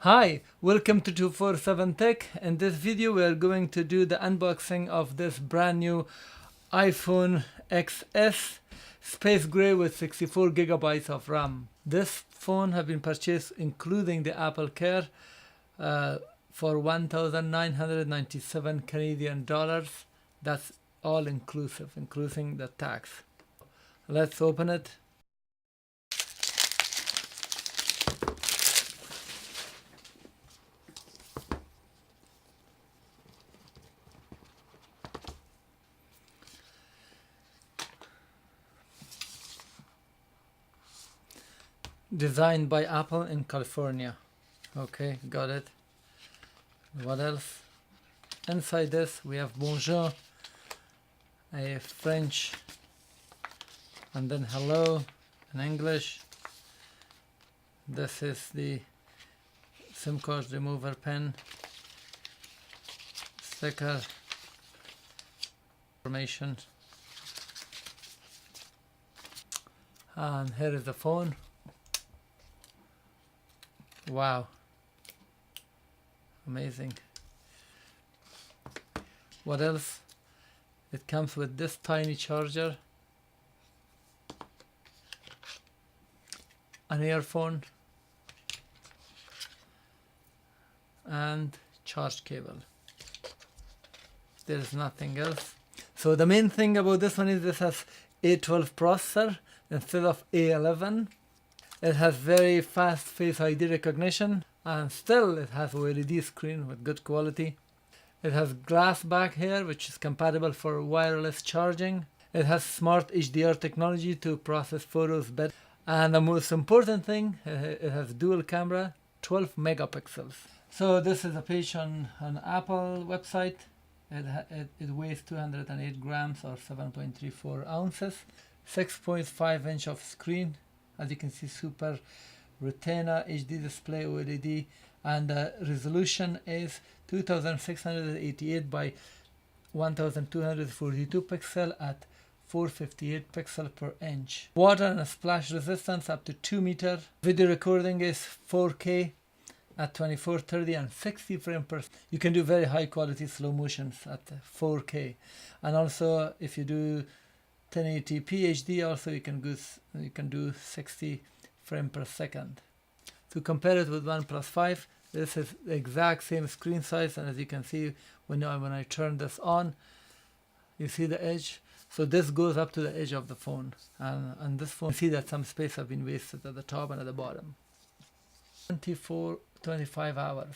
Hi, welcome to 247 Tech. In this video we are going to do the unboxing of this brand new iPhone XS Space Gray with 64 gigabytes of RAM. This phone has been purchased including the Apple Care for 1,997 Canadian dollars. That's all inclusive, including the tax. Let's open it. Designed by Apple in California. Okay, got it. What else? Inside this we have bonjour, a French, and then hello in English. This is the SIM card remover pen, sticker, information, and here is the phone. Wow, amazing. What else? It comes with this tiny charger, an earphone, and charge cable. There is nothing else. So the main thing about this one is this has A12 processor instead of A11. It has very fast Face ID recognition, and still it has OLED screen with good quality. It has glass back here which is compatible for wireless charging. It has smart HDR technology to process photos better. And the most important thing, it has dual camera, 12 megapixels. So this is a page on an Apple website. It weighs 208 grams or 7.34 ounces. 6.5 inch of screen. As you can see, Super Retina HD display OLED, and the resolution is 2688 by 1242 pixel at 458 pixel per inch. Water and splash resistance up to 2 meter. Video recording is 4K at 2430 and 60 frames per second. You can do very high quality slow motions at 4K, and also if you do 1080p HD, also you can do 60 frames per second. To compare it with OnePlus 5, this is the exact same screen size, and as you can see when I turn this on, you see the edge. So this goes up to the edge of the phone, and this phone, you see that some space has been wasted at the top and at the bottom. 25 hours.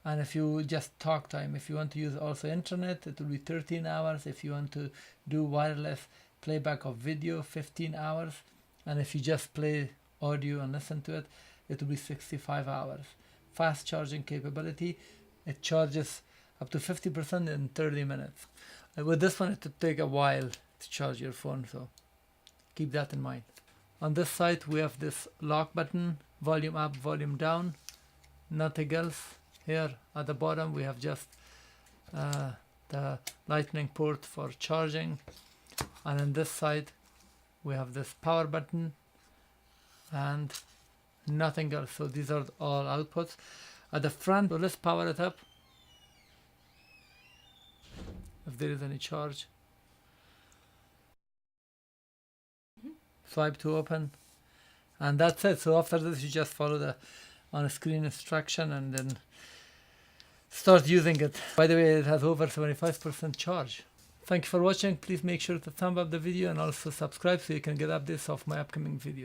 And if you just talk time, if you want to use also internet, it will be 13 hours. If you want to do wireless playback of video, 15 hours. And if you just play audio and listen to it, it will be 65 hours. Fast charging capability, it charges up to 50% in 30 minutes. And with this one, it will take a while to charge your phone, so keep that in mind. On this side, we have this lock button, volume up, volume down, nothing else. Here at the bottom we have just the lightning port for charging, and on this side we have this power button and nothing else. So these are all outputs. At the front, so let's power it up if there is any charge. Swipe to open, and that's it. So after this you just follow the on-screen instruction and then start using it. By the way, it has over 75% charge. Thank you for watching. Please make sure to thumb up the video and also subscribe so you can get updates of my upcoming videos.